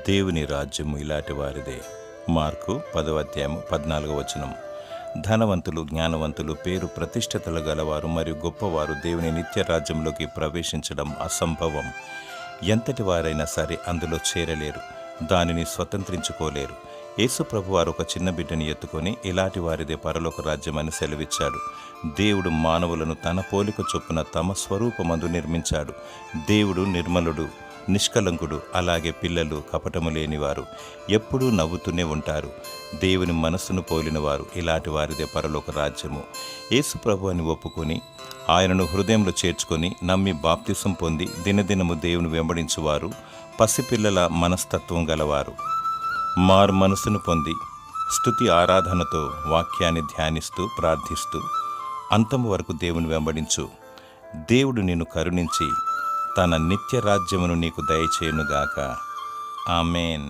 దేవుని రాజ్యము ఇలాంటి వారిదే. మార్కు 10:14. ధనవంతులు, జ్ఞానవంతులు, పేరు ప్రతిష్టతలు గలవారు మరియు గొప్పవారు దేవుని నిత్య రాజ్యంలోకి ప్రవేశించడం అసంభవం. ఎంతటి వారైనా సరే అందులో చేరలేరు, దానిని స్వతంత్రించుకోలేరు. యేసు ప్రభువారు ఒక చిన్న బిడ్డని ఎత్తుకొని ఇలాంటి వారిదే పరలోక రాజ్యమని సెలవిచ్చాడు. దేవుడు మానవులను తన పోలిక చొప్పున తమ స్వరూపమందు నిర్మించాడు. దేవుడు నిర్మలుడు, నిష్కలంకుడు. అలాగే పిల్లలు కపటము లేనివారు, ఎప్పుడూ నవ్వుతూనే ఉంటారు. దేవుని మనస్సును పోలినవారు, ఇలాంటి వారిదే పరలోక రాజ్యము. యేసు ప్రభు అని ఒప్పుకొని ఆయనను హృదయంలో చేర్చుకొని నమ్మి బాప్తిసం పొంది దినదినము దేవుని వెంబడించువారు పసిపిల్లల మనస్తత్వం గలవారు. మారు మనసును పొంది స్తుతి ఆరాధనతో వాక్యాన్ని ధ్యానిస్తూ ప్రార్థిస్తూ అంతము వరకు దేవుని వెంబడించు. దేవుడు నిన్ను కరుణించి తన నిత్య రాజ్యమును నీకు దయచేయునుగాక. ఆమేన్.